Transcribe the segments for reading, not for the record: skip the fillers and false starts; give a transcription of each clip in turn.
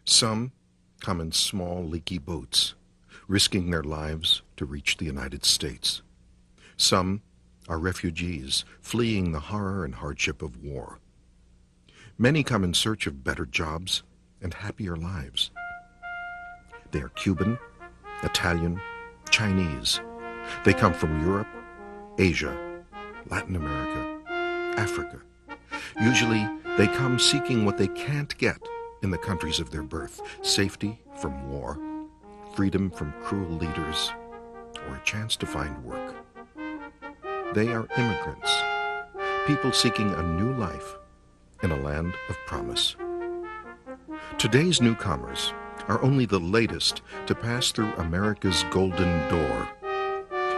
Some come in small, leaky boats, risking their lives to reach the United States. Some are refugees, fleeing the horror and hardship of war. Many come in search of better jobs and happier lives. They are Cuban, Italian, Chinese. They come from Europe, Asia, Latin America, Africa. Usually, they come seeking what they can't get in the countries of their birth: safety from war, freedom from cruel leaders, or a chance to find work. They are immigrants, people seeking a new life in a land of promise. Today's newcomers are only the latest to pass through America's golden door.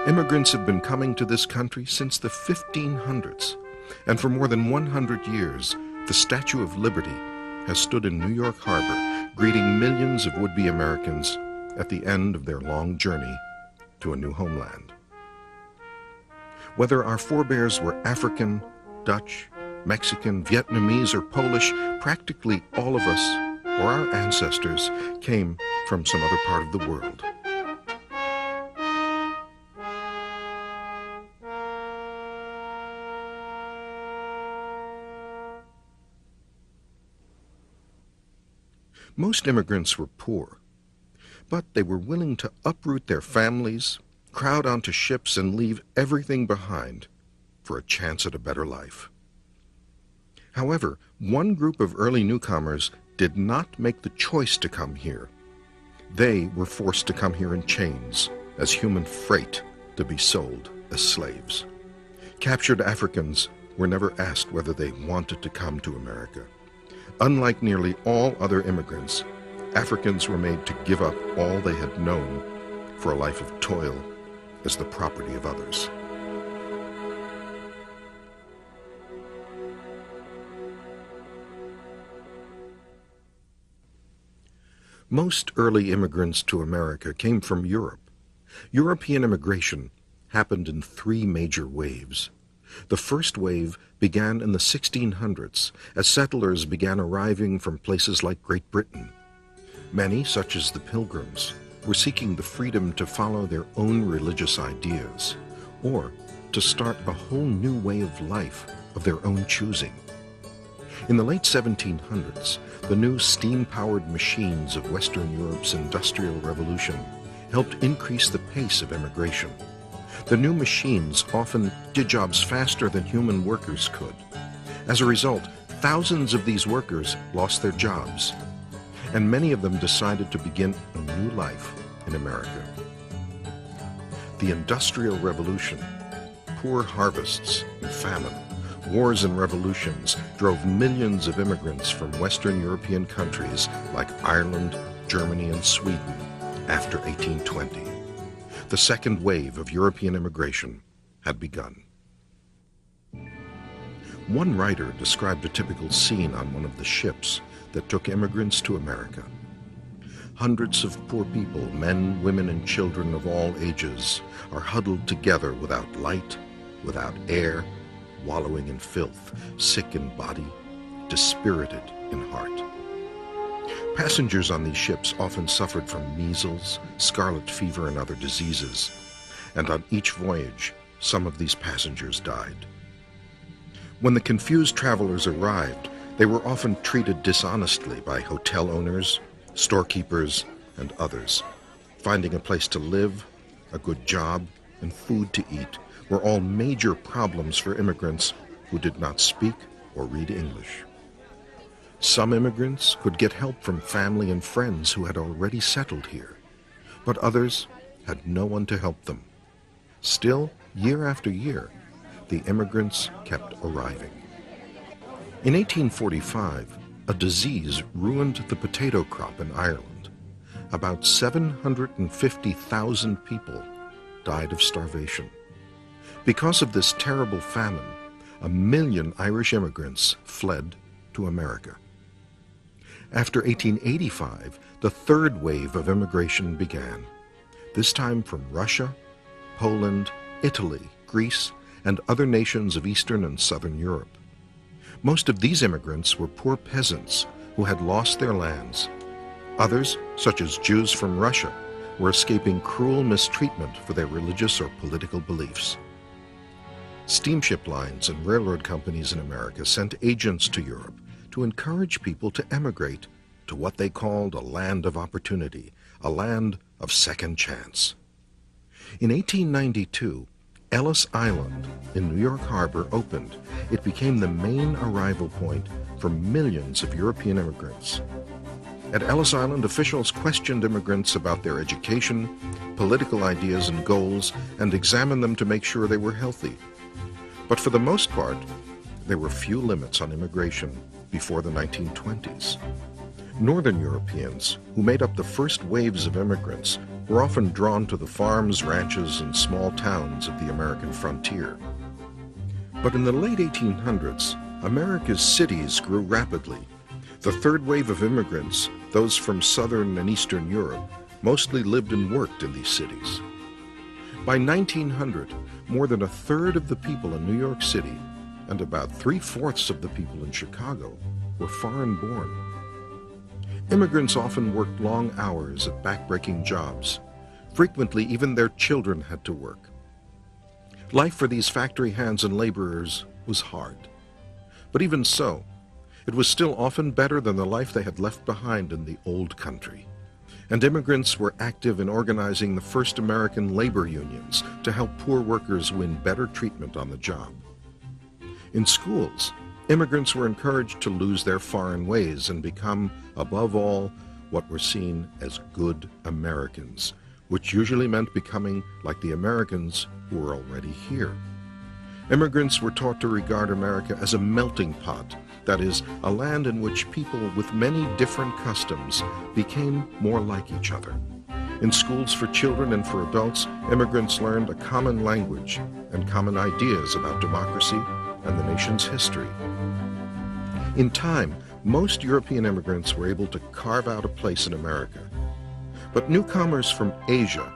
Immigrants have been coming to this country since the 1500s, and for more than 100 years, the Statue of Liberty has stood in New York Harbor, greeting millions of would-be Americans at the end of their long journey to a new homeland. Whether our forebears were African, Dutch, Mexican, Vietnamese, or Polish, practically all of us, or our ancestors, came from some other part of the world. Most immigrants were poor, but they were willing to uproot their families, crowd onto ships, and leave everything behind for a chance at a better life. However, one group of early newcomers did not make the choice to come here. They were forced to come here in chains, as human freight, to be sold as slaves. Captured Africans were never asked whether they wanted to come to America. Unlike nearly all other immigrants, Africans were made to give up all they had known for a life of toil as the property of others. Most early immigrants to America came from Europe. European immigration happened in three major waves. The first wave began in the 1600s as settlers began arriving from places like Great Britain. Many, such as the Pilgrims, were seeking the freedom to follow their own religious ideas or to start a whole new way of life of their own choosing. In the late 1700s, the new steam-powered machines of Western Europe's Industrial Revolution helped increase the pace of immigration. The new machines often did jobs faster than human workers could. As a result, thousands of these workers lost their jobs, and many of them decided to begin a new life in America. The Industrial Revolution, poor harvests and famine, wars and revolutions drove millions of immigrants from Western European countries like Ireland, Germany, and Sweden after 1820. The second wave of European immigration had begun. One writer described a typical scene on one of the ships that took immigrants to America. Hundreds of poor people, men, women, and children of all ages, are huddled together without light, without air, wallowing in filth, sick in body, dispirited in heart. Passengers on these ships often suffered from measles, scarlet fever, and other diseases, and on each voyage, some of these passengers died. When the confused travelers arrived, they were often treated dishonestly by hotel owners, storekeepers, and others. Finding a place to live, a good job, and food to eat were all major problems for immigrants who did not speak or read English. Some immigrants could get help from family and friends who had already settled here, but others had no one to help them. Still, year after year, the immigrants kept arriving. In 1845, a disease ruined the potato crop in Ireland. About 750,000 people died of starvation. Because of this terrible famine, 1 million Irish immigrants fled to America. After 1885, the third wave of immigration began, this time from Russia, Poland, Italy, Greece, and other nations of Eastern and Southern Europe. Most of these immigrants were poor peasants who had lost their lands Others, such as Jews from Russia, were escaping cruel mistreatment for their religious or political beliefs. Steamship lines and railroad companies in America sent agents to Europe to encourage people to emigrate to what they called a land of opportunity, a land of second chance. In 1892, Ellis Island in New York Harbor opened. It became the main arrival point for millions of European immigrants. At Ellis Island, officials questioned immigrants about their education, political ideas and goals, and examined them to make sure they were healthy. But for the most part, there were few limits on immigration before the 1920s. Northern Europeans, who made up the first waves of immigrants, were often drawn to the farms, ranches, and small towns of the American frontier. But in the late 1800s, America's cities grew rapidly. The third wave of immigrants, those from Southern and Eastern Europe, mostly lived and worked in these cities. By 1900, more than a third of the people in New York City and about 3/4 of the people in Chicago were foreign-born. Immigrants often worked long hours at backbreaking jobs. Frequently, even their children had to work. Life for these factory hands and laborers was hard. But even so, it was still often better than the life they had left behind in the old country. And immigrants were active in organizing the first American labor unions to help poor workers win better treatment on the job. In schools, immigrants were encouraged to lose their foreign ways and become, above all, what were seen as good Americans, which usually meant becoming like the Americans who were already here. Immigrants were taught to regard America as a melting pot, that is, a land in which people with many different customs became more like each other. In schools for children and for adults, immigrants learned a common language and common ideas about democracy and the nation's history. In time, most European immigrants were able to carve out a place in America. But newcomers from Asia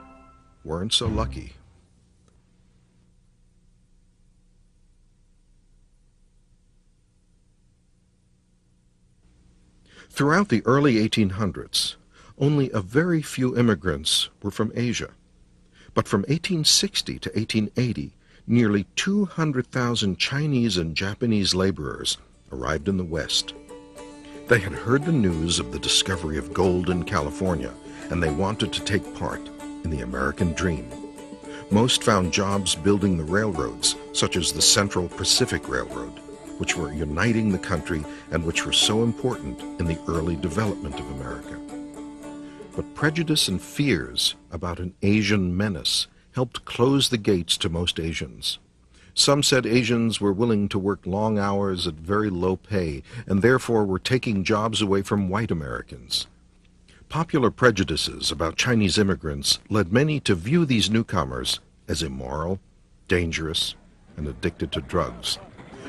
weren't so lucky. Throughout the early 1800s, only a very few immigrants were from Asia. But from 1860 to 1880, nearly 200,000 Chinese and Japanese laborers arrived in the West. They had heard the news of the discovery of gold in California, and they wanted to take part in the American dream. Most found jobs building the railroads, such as the Central Pacific Railroad, which were uniting the country and which were so important in the early development of America. But prejudice and fears about an Asian menace helped close the gates to most Asians. Some said Asians were willing to work long hours at very low pay and therefore were taking jobs away from white Americans. Popular prejudices about Chinese immigrants led many to view these newcomers as immoral, dangerous, and addicted to drugs.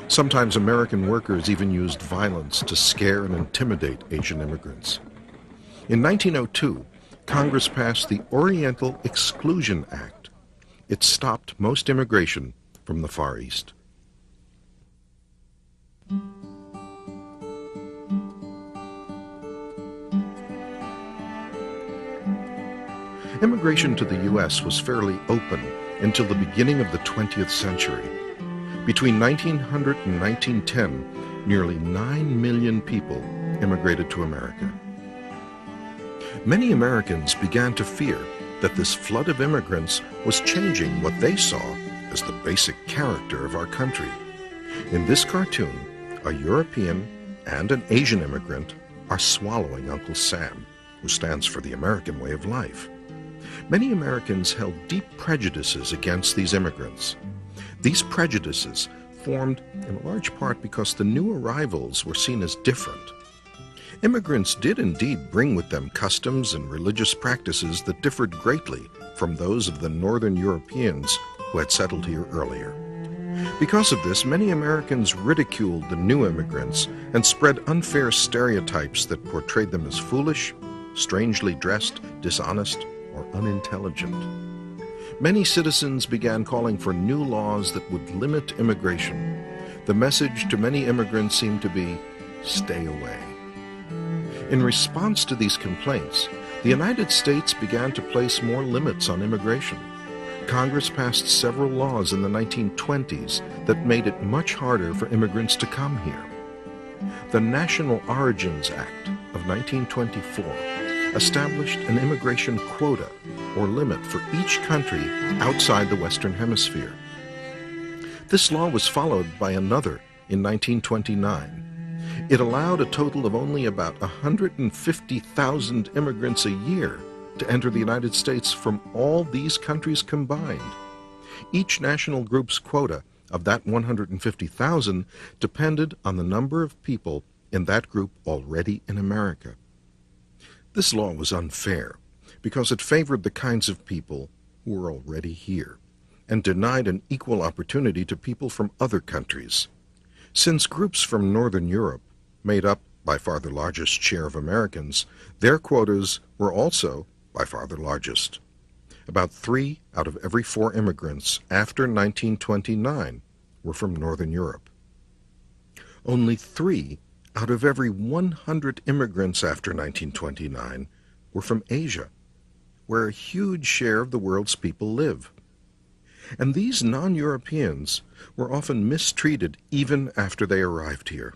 Sometimes American workers even used violence to scare and intimidate Asian immigrants. In 1902, Congress passed the Oriental Exclusion Act. It stopped most immigration from the Far East. Immigration to the U.S. was fairly open until the beginning of the 20th century. Between 1900 and 1910, nearly 9 million people immigrated to America. Many Americans began to fear that this flood of immigrants was changing what they saw as the basic character of our country. In this cartoon, a European and an Asian immigrant are swallowing Uncle Sam, who stands for the American way of life. Many Americans held deep prejudices against these immigrants. These prejudices formed in large part because the new arrivals were seen as different. Immigrants did indeed bring with them customs and religious practices that differed greatly from those of the Northern Europeans who had settled here earlier. Because of this, many Americans ridiculed the new immigrants and spread unfair stereotypes that portrayed them as foolish, strangely dressed, dishonest, or unintelligent. Many citizens began calling for new laws that would limit immigration. The message to many immigrants seemed to be, stay away. In response to these complaints, the United States began to place more limits on immigration. Congress passed several laws in the 1920s that made it much harder for immigrants to come here. The National Origins Act of 1924 established an immigration quota or limit for each country outside the Western Hemisphere. This law was followed by another in 1929. It allowed a total of only about 150,000 immigrants a year to enter the United States from all these countries combined. Each national group's quota of that 150,000 depended on the number of people in that group already in America. This law was unfair because it favored the kinds of people who were already here and denied an equal opportunity to people from other countries. Since groups from Northern Europe made up by far the largest share of Americans, their quotas were also by far the largest. About 3 out of every 4 immigrants after 1929 were from Northern Europe. Only 3 out of every 100 immigrants after 1929 were from Asia, where a huge share of the world's people live. And these non-Europeans were often mistreated even after they arrived here.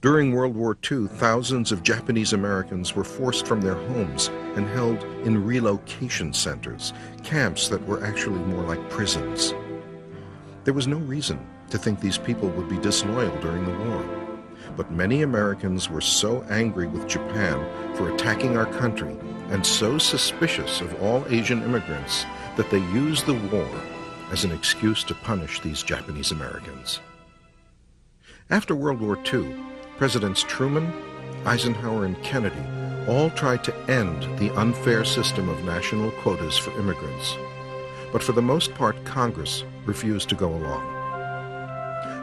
During World War II, thousands of Japanese Americans were forced from their homes and held in relocation centers, camps that were actually more like prisons. There was no reason to think these people would be disloyal during the war, but many Americans were so angry with Japan for attacking our country and so suspicious of all Asian immigrants that they used the war as an excuse to punish these Japanese Americans. After World War II, Presidents Truman, Eisenhower, and Kennedy all tried to end the unfair system of national quotas for immigrants, but for the most part, Congress refused to go along.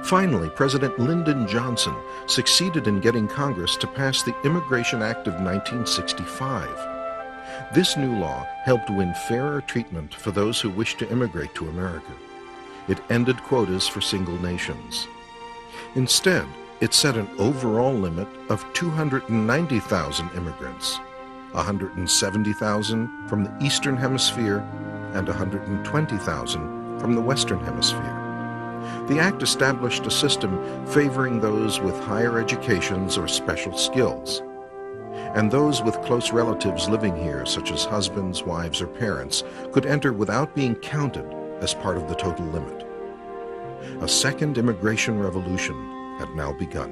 Finally, President Lyndon Johnson succeeded in getting Congress to pass the Immigration Act of 1965. This new law helped win fairer treatment for those who wished to immigrate to America. It ended quotas for single nations. Instead, it set an overall limit of 290,000 immigrants, 170,000 from the Eastern Hemisphere and 120,000 from the Western Hemisphere. The act established a system favoring those with higher educations or special skills, and those with close relatives living here, such as husbands, wives, or parents, could enter without being counted as part of the total limit. A second immigration revolution had now begun.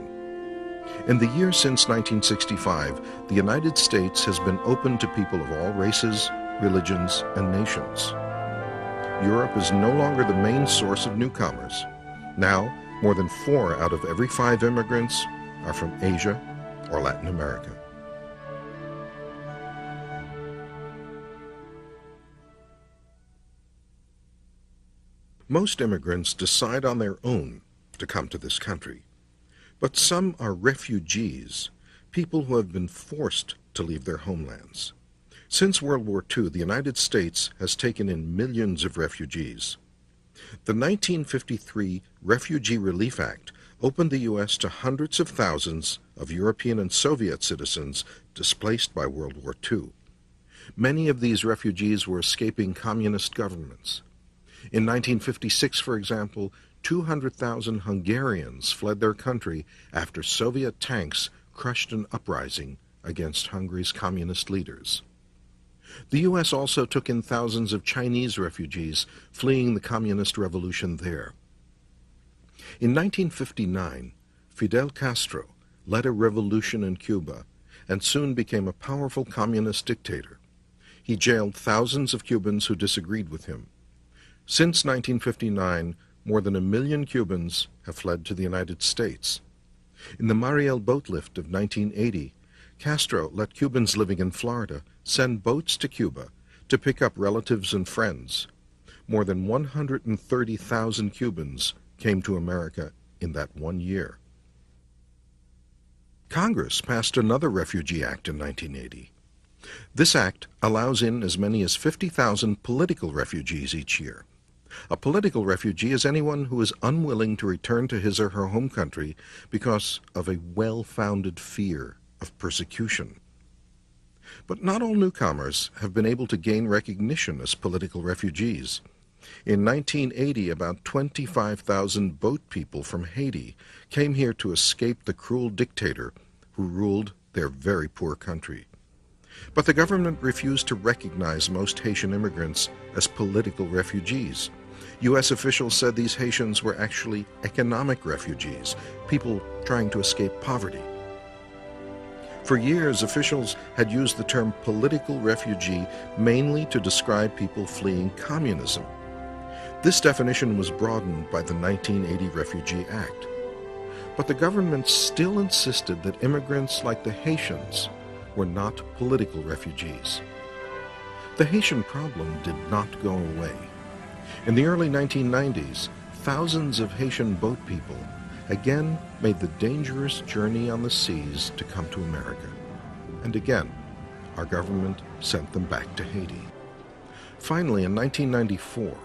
In the years since 1965, the United States has been open to people of all races, religions, and nations. Europe is no longer the main source of newcomers. Now, more than 4 out of every 5 immigrants are from Asia or Latin America. Most immigrants decide on their own to come to this country, but some are refugees, people who have been forced to leave their homelands. Since World War II, the United States has taken in millions of refugees. The 1953 Refugee Relief Act opened the U.S. to hundreds of thousands of European and Soviet citizens displaced by World War II. Many of these refugees were escaping communist governments. In 1956, for example, 200,000 Hungarians fled their country after Soviet tanks crushed an uprising against Hungary's communist leaders. The U.S. also took in thousands of Chinese refugees fleeing the communist revolution there. In 1959, Fidel Castro led a revolution in Cuba and soon became a powerful communist dictator. He jailed thousands of Cubans who disagreed with him. Since 1959, more than 1 million Cubans have fled to the United States. In the Mariel boat lift of 1980, Castro let Cubans living in Florida send boats to Cuba to pick up relatives and friends. More than 130,000 Cubans came to America in that 1 year. Congress passed another Refugee Act in 1980. This act allows in as many as 50,000 political refugees each year. A political refugee is anyone who is unwilling to return to his or her home country because of a well-founded fear of persecution. But not all newcomers have been able to gain recognition as political refugees. In 1980, about 25,000 boat people from Haiti came here to escape the cruel dictator who ruled their very poor country. But the government refused to recognize most Haitian immigrants as political refugees. U.S. officials said these Haitians were actually economic refugees, people trying to escape poverty. For years, officials had used the term political refugee mainly to describe people fleeing communism. This definition was broadened by the 1980 Refugee Act. But the government still insisted that immigrants like the Haitians were not political refugees. The Haitian problem did not go away. In the early 1990s, thousands of Haitian boat people again made the dangerous journey on the seas to come to America. And again, our government sent them back to Haiti. Finally, in 1994,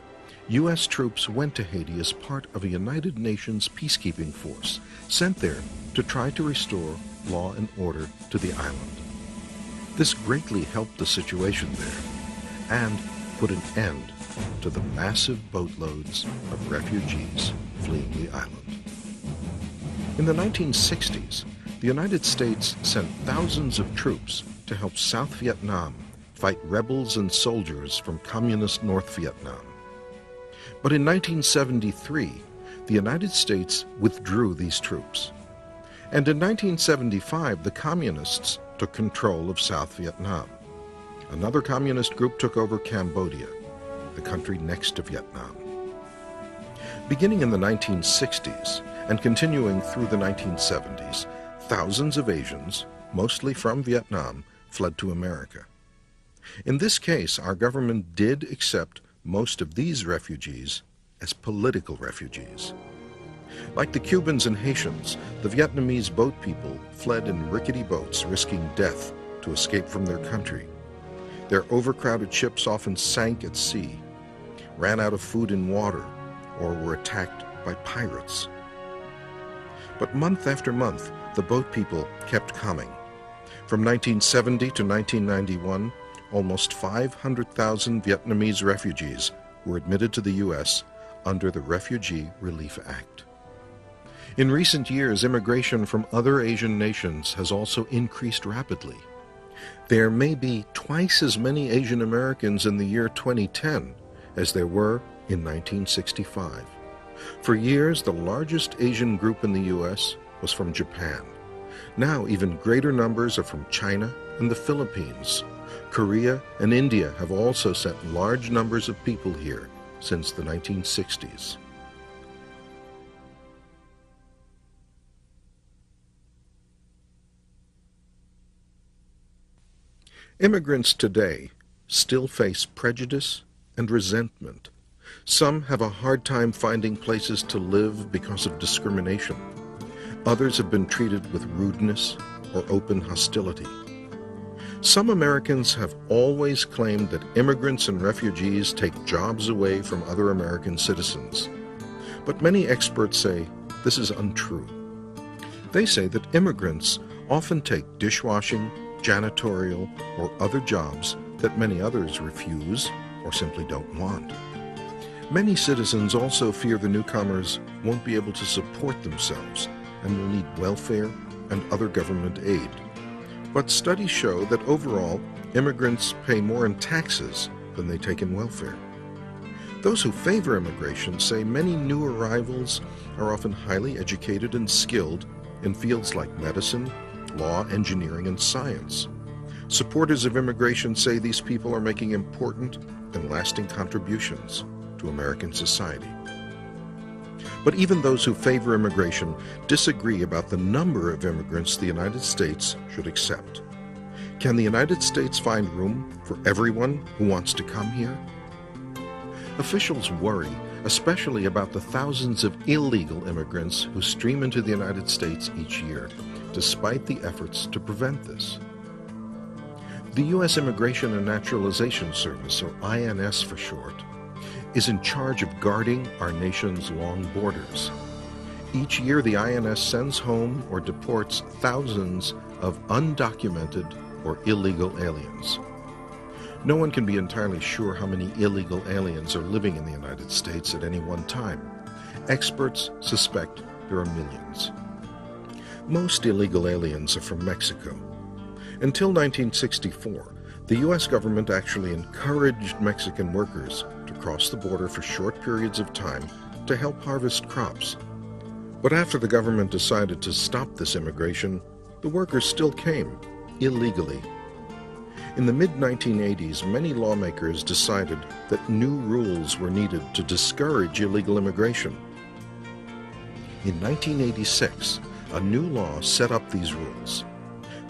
U.S. troops went to Haiti as part of a United Nations peacekeeping force sent there to try to restore law and order to the island. This greatly helped the situation there and put an end to the massive boatloads of refugees fleeing the island. In the 1960s, the United States sent thousands of troops to help South Vietnam fight rebels and soldiers from communist North Vietnam. But in 1973, the United States withdrew these troops. And in 1975, the communists took control of South Vietnam. Another communist group took over Cambodia, the country next to Vietnam. Beginning in the 1960s and continuing through the 1970s, thousands of Asians, mostly from Vietnam, fled to America. In this case, our government did accept most of these refugees as political refugees. Like the Cubans and Haitians, the Vietnamese boat people fled in rickety boats, risking death to escape from their country. Their overcrowded ships often sank at sea, ran out of food and water, or were attacked by pirates. But month after month, the boat people kept coming. From 1970 to 1991, almost 500,000 Vietnamese refugees were admitted to the U.S. under the Refugee Relief Act. In recent years, immigration from other Asian nations has also increased rapidly. There may be twice as many Asian Americans in the year 2010 as there were in 1965. For years, the largest Asian group in the U.S. was from Japan. Now, even greater numbers are from China and the Philippines. Korea and India have also sent large numbers of people here since the 1960s. Immigrants today still face prejudice and resentment. Some have a hard time finding places to live because of discrimination. Others have been treated with rudeness or open hostility. Some Americans have always claimed that immigrants and refugees take jobs away from other American citizens. But many experts say this is untrue. They say that immigrants often take dishwashing, janitorial, or other jobs that many others refuse or simply don't want. Many citizens also fear the newcomers won't be able to support themselves and will need welfare and other government aid. But studies show that overall, immigrants pay more in taxes than they take in welfare. Those who favor immigration say many new arrivals are often highly educated and skilled in fields like medicine, law, engineering, and science. Supporters of immigration say these people are making important and lasting contributions to American society. But even those who favor immigration disagree about the number of immigrants the United States should accept. Can the United States find room for everyone who wants to come here? Officials worry, especially about the thousands of illegal immigrants who stream into the United States each year, despite the efforts to prevent this. The U.S. Immigration and Naturalization Service, or INS for short, is in charge of guarding our nation's long borders. Each year, the INS sends home or deports thousands of undocumented or illegal aliens. No one can be entirely sure how many illegal aliens are living in the United States at any one time. Experts suspect there are millions. Most illegal aliens are from Mexico. Until 1964, the U.S. government actually encouraged Mexican workers to cross the border for short periods of time to help harvest crops. But after the government decided to stop this immigration, the workers still came, illegally. In the mid-1980s, many lawmakers decided that new rules were needed to discourage illegal immigration. In 1986, a new law set up these rules.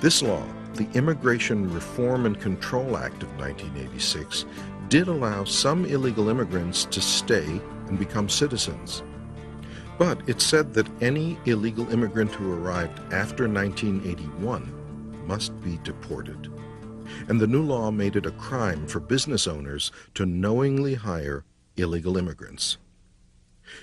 This law, the Immigration Reform and Control Act of 1986, did allow some illegal immigrants to stay and become citizens. But it said that any illegal immigrant who arrived after 1981 must be deported. And the new law made it a crime for business owners to knowingly hire illegal immigrants.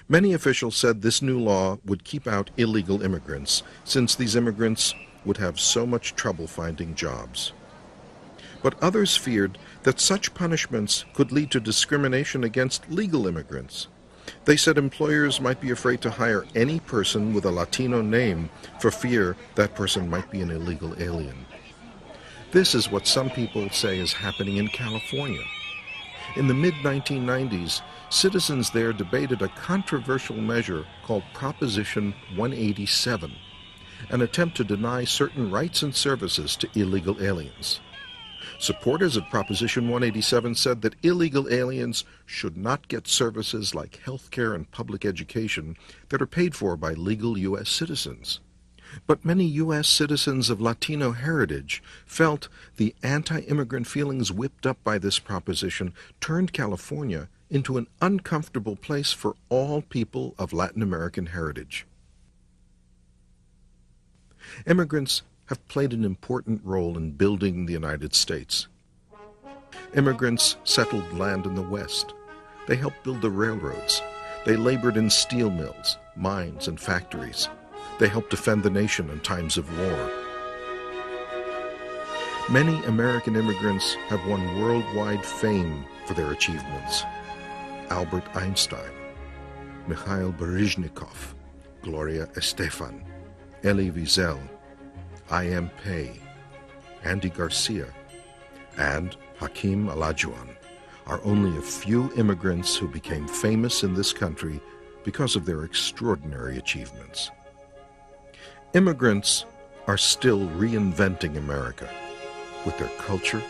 Many officials said this new law would keep out illegal immigrants, since these immigrants would have so much trouble finding jobs. But others feared that such punishments could lead to discrimination against legal immigrants. They said employers might be afraid to hire any person with a Latino name for fear that person might be an illegal alien. This is what some people say is happening in California. In the mid-1990s, citizens there debated a controversial measure called Proposition 187, an attempt to deny certain rights and services to illegal aliens. Supporters of Proposition 187 said that illegal aliens should not get services like health care and public education that are paid for by legal U.S. citizens. But many U.S. citizens of Latino heritage felt the anti-immigrant feelings whipped up by this proposition turned California into an uncomfortable place for all people of Latin American heritage. Immigrants have played an important role in building the United States. Immigrants settled land in the West. They helped build the railroads. They labored in steel mills, mines, and factories. They helped defend the nation in times of war. Many American immigrants have won worldwide fame for their achievements. Albert Einstein, Mikhail Baryshnikov, Gloria Estefan, Elie Wiesel, I.M. Pei, Andy Garcia, and Hakeem Olajuwon are only a few immigrants who became famous in this country because of their extraordinary achievements. Immigrants are still reinventing America with their culture,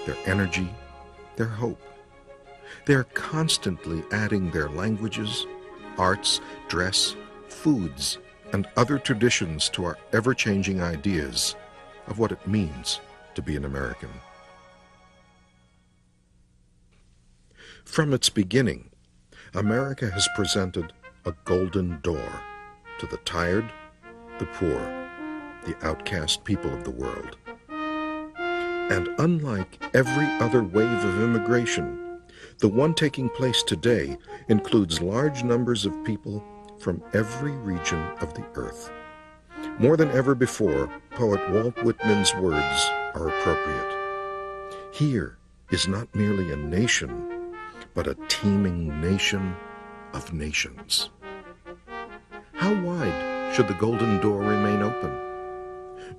their energy, their hope. They are constantly adding their languages, arts, dress, foods, and other traditions to our ever-changing ideas of what it means to be an American. From its beginning, America has presented a golden door to the tired, the poor, the outcast people of the world. And unlike every other wave of immigration, the one taking place today includes large numbers of people from every region of the earth. More than ever before, poet Walt Whitman's words are appropriate. Here is not merely a nation, but a teeming nation of nations. How wide should the golden door remain open?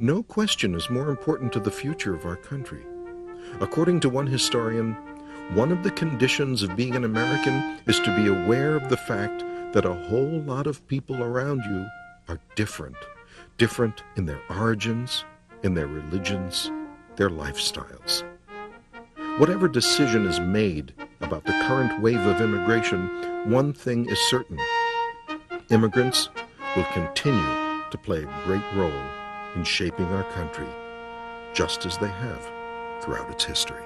No question is more important to the future of our country. According to one historian, one of the conditions of being an American is to be aware of the fact that a whole lot of people around you are different in their origins, in their religions, their lifestyles. Whatever decision is made about the current wave of immigration, one thing is certain: immigrants will continue to play a great role in shaping our country, just as they have throughout its history.